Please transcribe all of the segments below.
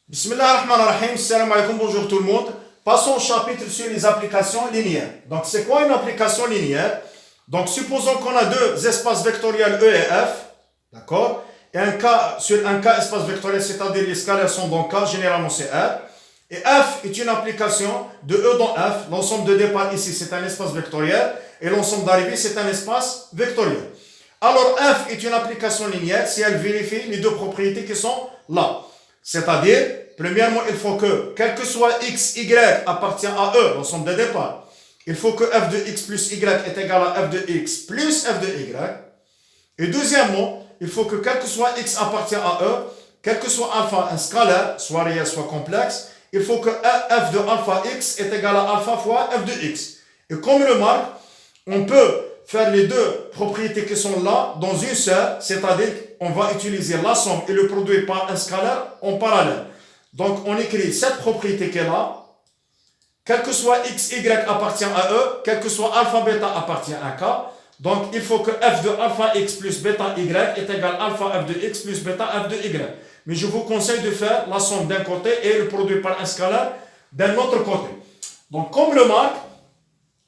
Bismillah ar-Rahman ar-Rahim, salam alaikum, bonjour tout le monde. Passons au chapitre sur les applications linéaires. Donc, c'est quoi une application linéaire? Donc, supposons qu'on a deux espaces vectoriels E et F, d'accord? Et sur un cas espace vectoriel, c'est-à-dire les scalaires sont dans K, généralement c'est R. Et F est une application de E dans F. L'ensemble de départ ici, c'est un espace vectoriel. Et l'ensemble d'arrivée, c'est un espace vectoriel. Alors, F est une application linéaire si elle vérifie les deux propriétés qui sont là. C'est-à-dire, premièrement, il faut que, quel que soit x, y appartient à E, l'ensemble de départ, il faut que f de x plus y est égal à f de x plus f de y. Et deuxièmement, il faut que quel que soit x appartient à E, quel que soit alpha, un scalaire, soit réel, soit complexe, il faut que f de alpha x est égal à alpha fois f de x. Et comme on remarque, on peut faire les deux propriétés qui sont là dans une seule, c'est-à-dire on va utiliser la somme et le produit par un scalaire en parallèle. Donc on écrit cette propriété qui est là, quel que soit x, y appartient à E, quel que soit alpha, bêta appartient à K. Donc il faut que f de alpha x plus bêta y est égal à alpha f de x plus bêta f de y. Mais je vous conseille de faire la somme d'un côté et le produit par un scalaire d'un autre côté. Donc comme le remarque,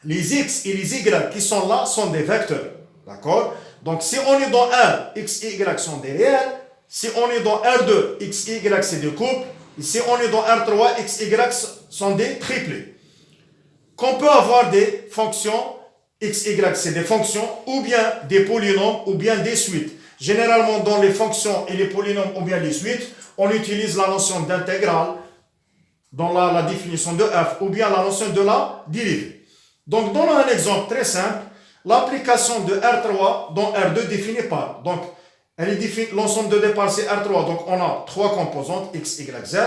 les x et les y qui sont là sont des vecteurs. D'accord? Donc si on est dans R, x et y sont des réels. Si on est dans R2, x et y c'est des couples. Et si on est dans R3, x et y sont des triplés. Qu'on peut avoir des fonctions, x et y c'est des fonctions, ou bien des polynômes, ou bien des suites. Généralement dans les fonctions et les polynômes, ou bien les suites, on utilise la notion d'intégrale dans la définition de f, ou bien la notion de la dérivée. Donc, donnons un exemple très simple. L'application de R3 dans R2 définie par. Donc, l'ensemble de départ c'est R3. Donc, on a trois composantes, X, Y, Z.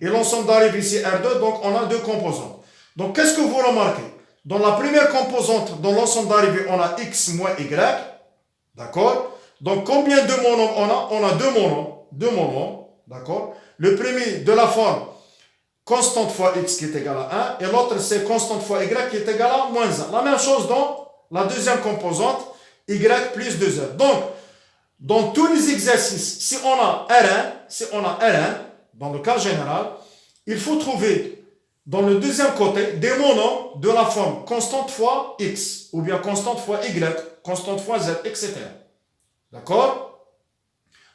Et l'ensemble d'arrivée c'est R2. Donc, on a deux composantes. Donc, qu'est-ce que vous remarquez? Dans la première composante, dans l'ensemble d'arrivée, on a X moins Y. D'accord? Donc, combien de monomes on a? On a deux monomes. Deux monomes. D'accord? Le premier de la forme constante fois x qui est égal à 1, et l'autre c'est constante fois y qui est égal à moins 1. La même chose dans la deuxième composante, y plus 2z. Donc, dans tous les exercices, si on a Rn, dans le cas général, il faut trouver dans le deuxième côté des monomes de la forme constante fois x, ou bien constante fois y, constante fois z, etc. D'accord?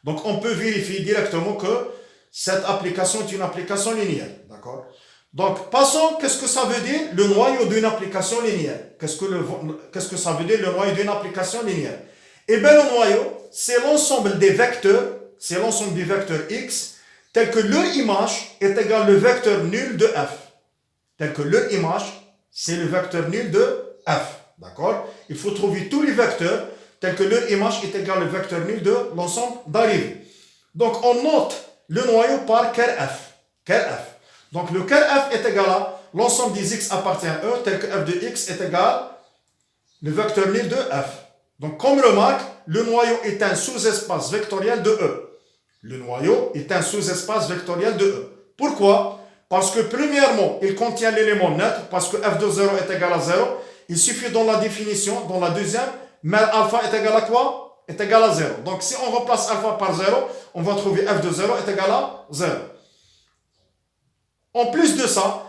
Donc, on peut vérifier directement que cette application est une application linéaire. D'accord? Donc, passons, qu'est-ce que ça veut dire le noyau d'une application linéaire? Qu'est-ce que ça veut dire le noyau d'une application linéaire? Eh bien, le noyau, c'est l'ensemble des vecteurs, x, tel que leur image est égale le vecteur nul de f. Tel que leur image, c'est le vecteur nul de f. D'accord? Il faut trouver tous les vecteurs tel que leur image est égale le vecteur nul de l'ensemble d'arrivée. Donc, on note le noyau par kerf. Donc le kerf est égal à l'ensemble des x appartient à E, tel que f de x est égal le vecteur nul de f. Donc comme remarque, le noyau est un sous-espace vectoriel de E. Le noyau est un sous-espace vectoriel de E. Pourquoi? Parce que premièrement, il contient l'élément net, parce que f de 0 est égal à 0. Il suffit dans la définition, dans la deuxième, mais alpha est égal à quoi? Est égal à 0. Donc si on remplace alpha par 0, on va trouver f de 0 est égal à 0. En plus de ça,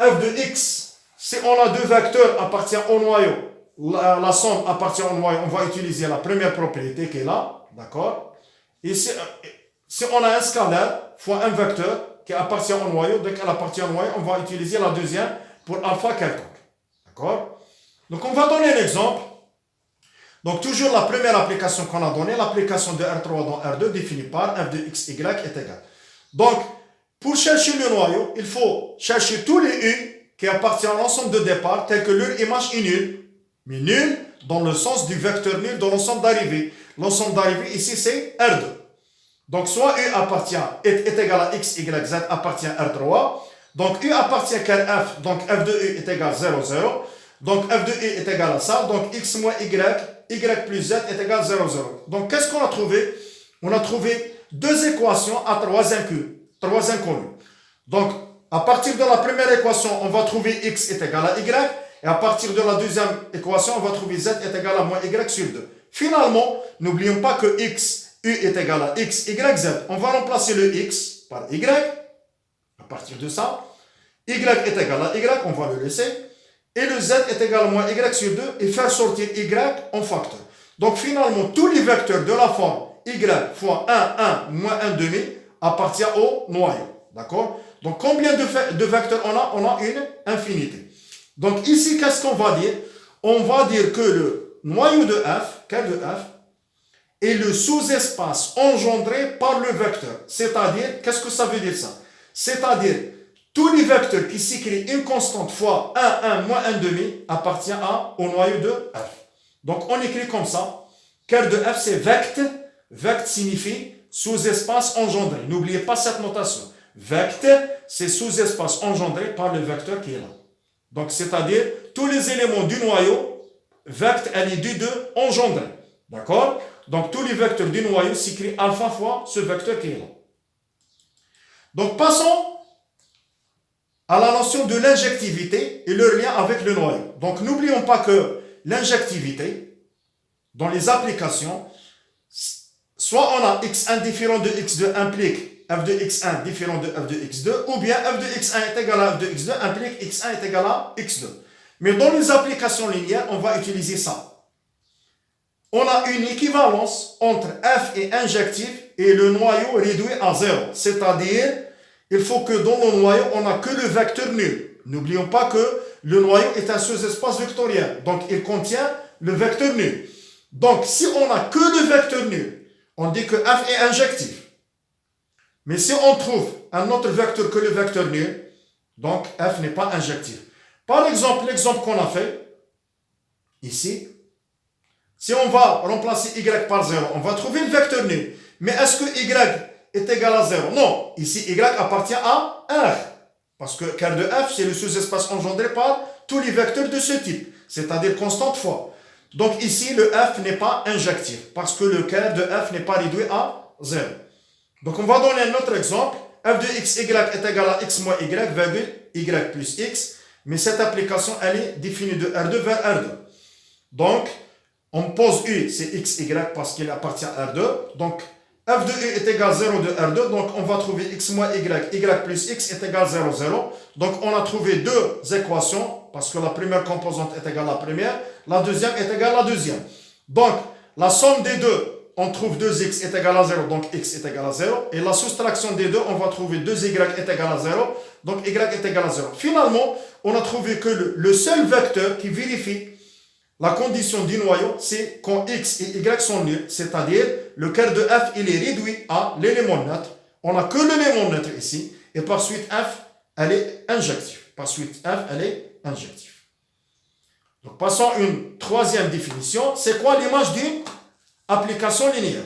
f de x, si on a deux vecteurs appartient au noyau, la somme appartient au noyau, on va utiliser la première propriété qui est là, d'accord? Et si on a un scalaire fois un vecteur qui appartient au noyau, dès qu'elle appartient au noyau, on va utiliser la deuxième pour alpha quelconque, d'accord? Donc on va donner un exemple. Donc, toujours la première application qu'on a donnée, l'application de R3 dans R2 définie par f de x, y est égal. Donc, pour chercher le noyau, il faut chercher tous les u qui appartiennent à l'ensemble de départ, tel que leur image est nulle, mais nulle dans le sens du vecteur nul dans l'ensemble d'arrivée. L'ensemble d'arrivée ici, c'est R2. Donc, soit u est égal à x, y, z appartient à R3. Donc, u appartient à f, donc f de u est égal à 0, 0. Donc, f de u est égal à ça. Donc, x moins y plus z est égal à 0, 0. Donc, qu'est-ce qu'on a trouvé? On a trouvé deux équations à trois inconnus. Donc, à partir de la première équation, on va trouver x est égal à y. Et à partir de la deuxième équation, on va trouver z est égal à moins y sur 2. Finalement, n'oublions pas que u est égal à x, y, z. On va remplacer le x par y. À partir de ça, y est égal à y, on va le laisser. Et le z est égal à moins y sur 2 et faire sortir y en facteur. Donc finalement, tous les vecteurs de la forme y fois 1 moins 1 demi appartiennent au noyau. D'accord? Donc combien de vecteurs on a? On a une infinité. Donc ici, qu'est-ce qu'on va dire? On va dire que le noyau de f, quel de f, est le sous-espace engendré par le vecteur. C'est-à-dire, qu'est-ce que ça veut dire ça? C'est-à-dire, tous les vecteurs qui s'écrivent une constante fois 1 moins 1 demi appartiennent au noyau de f. Donc on écrit comme ça. Quel de f, c'est vect. Vect signifie sous-espace engendré. N'oubliez pas cette notation. Vect, c'est sous-espace engendré par le vecteur qui est là. Donc c'est-à-dire, tous les éléments du noyau, vect, elle est due de engendré. D'accord? Donc tous les vecteurs du noyau s'écrivent alpha fois ce vecteur qui est là. Donc passons à la notion de l'injectivité et le lien avec le noyau. Donc n'oublions pas que l'injectivité, dans les applications, soit on a x1 différent de x2 implique f de x1 différent de f de x2, ou bien f de x1 est égal à f de x2 implique x1 est égal à x2. Mais dans les applications linéaires, on va utiliser ça. On a une équivalence entre f est injectif et le noyau réduit à 0. C'est-à-dire, il faut que dans le noyau, on n'a que le vecteur nul. N'oublions pas que le noyau est un sous-espace vectoriel. Donc, il contient le vecteur nul. Donc, si on n'a que le vecteur nul, on dit que f est injectif. Mais si on trouve un autre vecteur que le vecteur nul, donc f n'est pas injectif. Par exemple, l'exemple qu'on a fait, ici, si on va remplacer y par 0, on va trouver le vecteur nul. Mais est-ce que y est égal à 0? Non. Ici, y appartient à R. Parce que car de f, c'est le sous-espace engendré par tous les vecteurs de ce type. C'est-à-dire constante fois. Donc ici, le f n'est pas injectif. Parce que le car de f n'est pas réduit à 0. Donc on va donner un autre exemple. f de xy est égal à x moins y, virgule y plus x. Mais cette application, elle est définie de R2 vers R2. Donc, on pose U, c'est XY parce qu'il appartient à R2. Donc, f de U est égal à 0 de R2. Donc, on va trouver x moins y plus x est égal à 0, 0. Donc, on a trouvé deux équations parce que la première composante est égale à la première. La deuxième est égale à la deuxième. Donc, la somme des deux, on trouve 2x est égal à 0, donc x est égal à 0. Et la soustraction des deux, on va trouver 2y est égal à 0, donc y est égal à 0. Finalement, on a trouvé que le seul vecteur qui vérifie la condition du noyau, c'est quand x et y sont nuls, c'est-à-dire le car de f, il est réduit à l'élément neutre. On n'a que l'élément neutre ici, et par suite f, elle est injective. Par suite f, elle est injective. Donc passons à une troisième définition. C'est quoi l'image d'une application linéaire?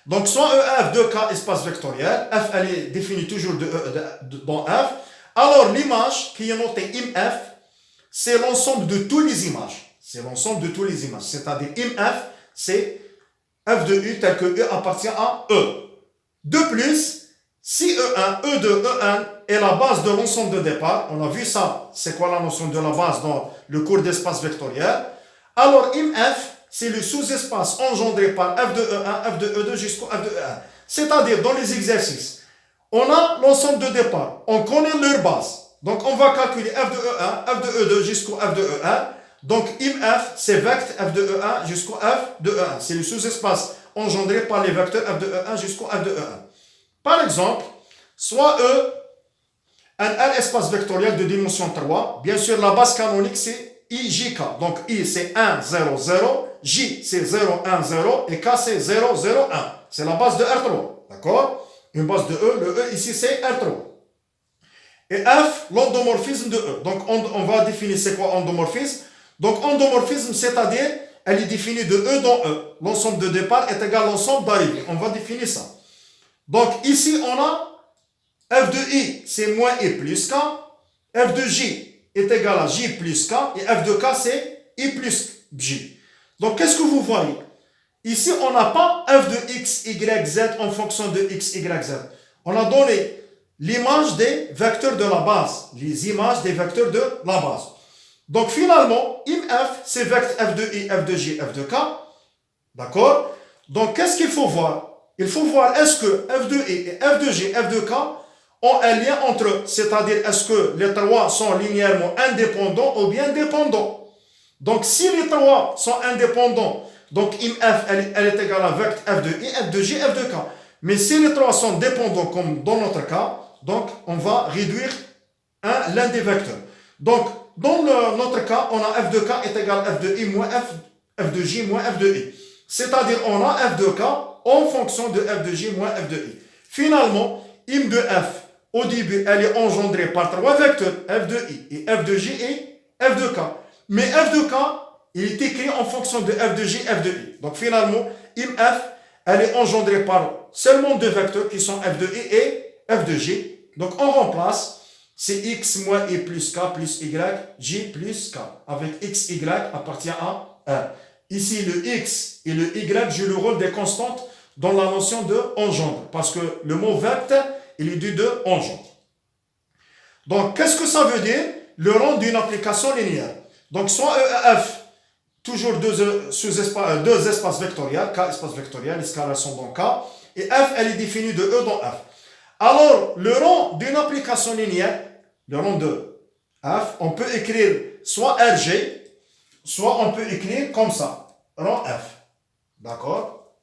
Donc soit EF de K espace vectoriel, f elle est définie toujours dans f. Alors l'image qui est notée IMF, c'est l'ensemble de toutes les images. C'est l'ensemble de toutes les images. C'est-à-dire IMF, c'est f de U tel que U appartient à E. De plus, si E1, E2, E1 est la base de l'ensemble de départ, on a vu ça, c'est quoi la notion de la base dans le cours d'espace vectoriel, alors IMF, c'est le sous-espace engendré par f de E1, f de E2 jusqu'au f de E1. C'est-à-dire, dans les exercices, on a l'ensemble de départ, on connaît leur base. Donc, on va calculer f de E1, f de E2 jusqu'au f de E1. Donc, IMF, c'est vect f de E1 jusqu'au f de E1. C'est le sous-espace engendré par les vecteurs f de E1 jusqu'au f de E1. Par exemple, soit E, un R espace vectoriel de dimension 3. Bien sûr, la base canonique, c'est IJK. Donc, I, c'est 1, 0, 0. J, c'est 0, 1, 0. Et K, c'est 0, 0, 1. C'est la base de R3. D'accord? Une base de E. Le E, ici, c'est R3. Et F, l'endomorphisme de E. Donc, on va définir c'est quoi endomorphisme. Donc, endomorphisme, c'est-à-dire, elle est définie de E dans E. L'ensemble de départ est égal à l'ensemble d'arrivée. On va définir ça. Donc, ici, on a f de I, c'est moins I plus K. F de J est égal à J plus K. Et f de K, c'est I plus J. Donc, qu'est-ce que vous voyez? Ici, on n'a pas f de x, y, z en fonction de x, y, z. On a donné l'image des vecteurs de la base. Les images des vecteurs de la base. Donc, finalement, IMF, c'est vecteur f de I, f de J, f de K. D'accord? Donc, qu'est-ce qu'il faut voir? il faut voir est-ce que F2E et F2G, F2K ont un lien entre eux, c'est-à-dire est-ce que les trois sont linéairement indépendants ou bien dépendants. Donc si les trois sont indépendants, donc IMF elle est égale à vecteur F2I, F2G, F2K. Mais si les trois sont dépendants comme dans notre cas, donc on va réduire l'un des vecteurs. Donc dans notre cas, on a F2K est égal à F2I moins F2J moins F2I. C'est-à-dire on a F2K en fonction de F2J moins F2I. Finalement, IM de F, au début, elle est engendrée par trois vecteurs, F2I et F2J et F2K. Mais F2K, il est écrit en fonction de F2J, F2I. Donc finalement, IMF, elle est engendrée par seulement deux vecteurs qui sont F2I et F2J. Donc on remplace, c'est X moins I plus K plus Y, J plus K. Avec X, Y appartient à 1. Ici, le X et le Y jouent le rôle des constantes dans la notion de engendre. Parce que le mot vecteur, il est dû de engendre. Donc, qu'est-ce que ça veut dire? Le rang d'une application linéaire. Donc, soit F, toujours deux espaces vectoriels, K espace vectoriel, les scalaires sont dans K, et F, elle est définie de E dans F. Alors, le rang d'une application linéaire, le rang de F, on peut écrire soit RG, soit on peut écrire comme ça, rang F. D'accord?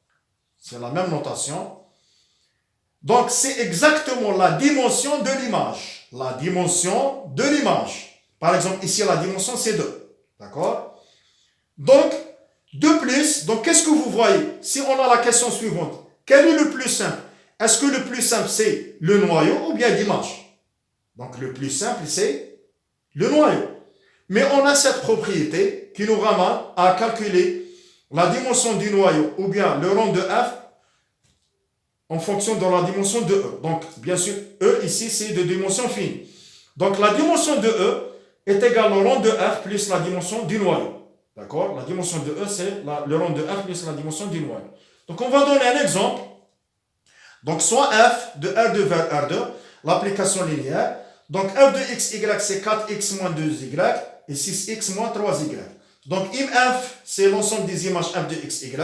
C'est la même notation. Donc, c'est exactement la dimension de l'image. La dimension de l'image. Par exemple, ici, la dimension, c'est 2. D'accord? Donc, de plus, donc qu'est-ce que vous voyez? Si on a la question suivante, quel est le plus simple? Est-ce que le plus simple, c'est le noyau ou bien l'image? Donc, le plus simple, c'est le noyau. Mais on a cette propriété qui nous ramène à calculer la dimension du noyau ou bien le rang de F en fonction de la dimension de E. Donc, bien sûr, E ici, c'est de dimension fine. Donc, la dimension de E est égale au rang de F plus la dimension du noyau. D'accord? La dimension de E, c'est le rang de F plus la dimension du noyau. Donc, on va donner un exemple. Donc, soit F de R2 vers R2, l'application linéaire. Donc, F de XY, c'est 4X moins 2Y et 6X moins 3Y. Donc, IMF, c'est l'ensemble des images F de XY.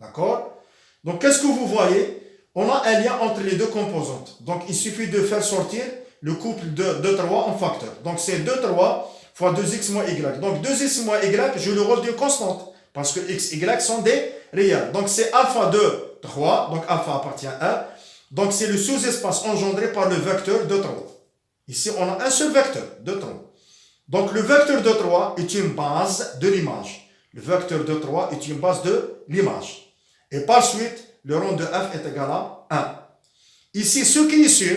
D'accord? Donc, qu'est-ce que vous voyez? On a un lien entre les deux composantes. Donc, il suffit de faire sortir le couple de 2, 3 en facteur. Donc, c'est 2, 3 fois 2x moins y. Donc, 2x moins y joue le rôle d'une constante. Parce que x, y sont des réels. Donc, c'est alpha de 3. Donc, alpha appartient à 1. Donc, c'est le sous-espace engendré par le vecteur de 3. Ici, on a un seul vecteur, de 3. Donc, le vecteur de 3 est une base de l'image. Le vecteur de 3 est une base de l'image. Et par suite, le rang de F est égal à 1. Ici, ce qui est sûr,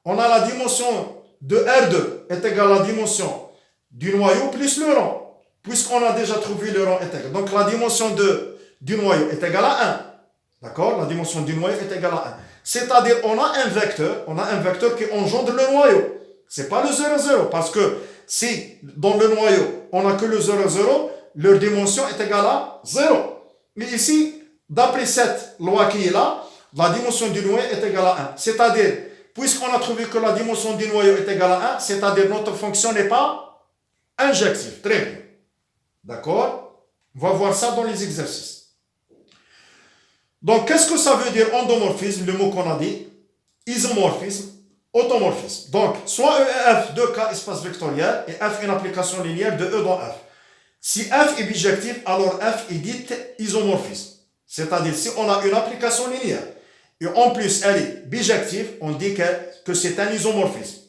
on a la dimension de R2 est égale à la dimension du noyau plus le rang. Puisqu'on a déjà trouvé le rang est égal. Donc, la dimension du noyau est égale à 1. D'accord? La dimension du noyau est égale à 1. C'est-à-dire, on a un vecteur qui engendre le noyau. Ce n'est pas le 0, 0. Parce que si dans le noyau, on n'a que le 0, 0, leur dimension est égale à 0. Mais ici, d'après cette loi qui est là, la dimension du noyau est égale à 1. C'est-à-dire, puisqu'on a trouvé que la dimension du noyau est égale à 1, c'est-à-dire notre fonction n'est pas injective. Très bien. D'accord? On va voir ça dans les exercices. Donc, qu'est-ce que ça veut dire endomorphisme, le mot qu'on a dit? Isomorphisme, automorphisme. Donc, soit EF de K espace vectoriel et F une application linéaire de E dans F. Si F est bijectif, alors F est dit isomorphisme. C'est-à-dire, si on a une application linéaire et en plus elle est bijective, on dit que c'est un isomorphisme.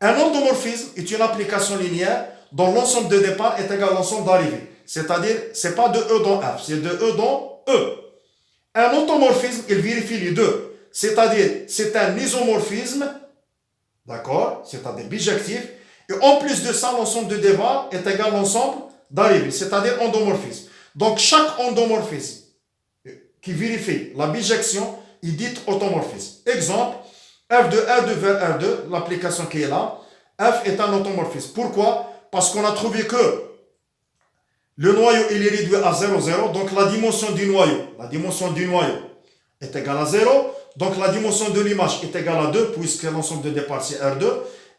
Un endomorphisme est une application linéaire dont l'ensemble de départ est égal à l'ensemble d'arrivée. C'est-à-dire, ce n'est pas de E dans F, c'est de E dans E. Un automorphisme, il vérifie les deux. C'est-à-dire, c'est un isomorphisme, d'accord, c'est-à-dire bijectif, et en plus de ça, l'ensemble de départ est égal à l'ensemble d'arrivée, c'est-à-dire endomorphisme. Donc, chaque endomorphisme qui vérifie la bijection est dit automorphisme. Exemple, F de R2 vers R2, l'application qui est là, F est un automorphisme. Pourquoi? Parce qu'on a trouvé que le noyau il est réduit à 0, 0, donc la dimension du noyau est égale à 0, donc la dimension de l'image est égale à 2, puisque l'ensemble de départ c'est R2,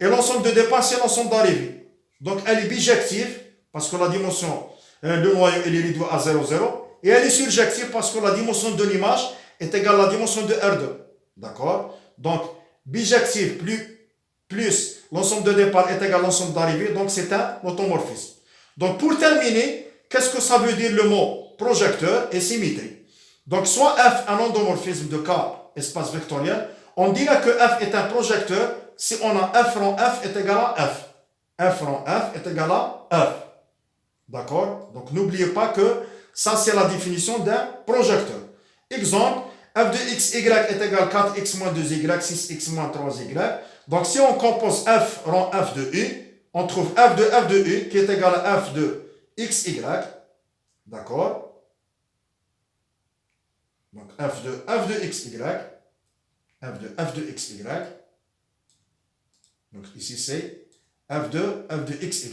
et l'ensemble de départ c'est l'ensemble d'arrivée. Donc elle est bijective, parce que la dimension, le noyau il est réduit à 0, 0, et elle est surjective parce que la dimension de l'image, est égal à la dimension de R2. D'accord? Donc, bijectif plus l'ensemble de départ est égal à l'ensemble d'arrivée, donc c'est un automorphisme. Donc, pour terminer, qu'est-ce que ça veut dire le mot projecteur et symétrie? Donc, soit F, un endomorphisme de K, espace vectoriel, on dirait que F est un projecteur si on a F rond F est égal à F. F rond F est égal à F. D'accord? Donc, n'oubliez pas que ça, c'est la définition d'un projecteur. Exemple, f de xy est égal à 4x moins 2y, 6x moins 3y. Donc, si on compose f rond f de u, on trouve f de u qui est égal à f de xy. D'accord? Donc, f de xy. F de xy. Donc, ici, c'est f de xy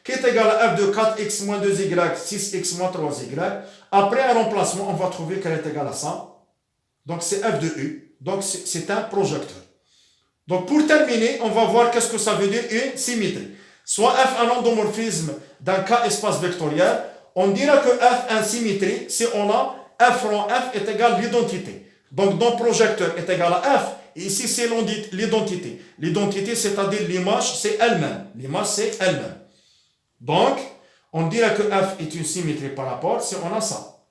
qui est égal à f de 4x moins 2y, 6x moins 3y. Après un remplacement, on va trouver qu'elle est égale à ça. Donc, c'est f de u. Donc, c'est un projecteur. Donc, pour terminer, on va voir qu'est-ce que ça veut dire une symétrie. Soit f un endomorphisme d'un K espace vectoriel, on dira que f une symétrie si on a f rond f est égal à l'identité. Donc, dans projecteur est égal à f. Et ici, c'est l'identité. L'identité, c'est-à-dire l'image, c'est elle-même. L'image, c'est elle-même. Donc, on dirait que f est une symétrie par rapport si on a ça.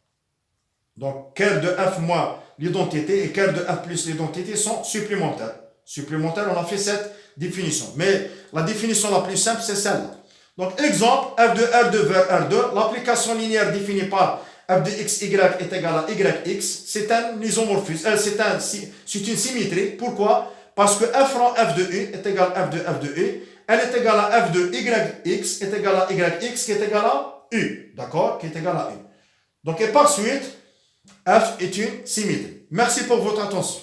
Donc, curl de f moins l'identité et curl de f plus l'identité sont supplémentaires. Supplémentaires, on a fait cette définition. Mais la définition la plus simple, c'est celle-là. Donc, exemple, f de R2 vers R2, l'application linéaire définie par f de xy est égal à yx, c'est un isomorphisme, c'est une symétrie. Pourquoi? Parce que f rond f de u est égal à f de u, elle est égale à f de yx est égal à yx qui est égal à u, d'accord? Qui est égal à u. Donc, et par suite, f est une symétrie. Merci pour votre attention.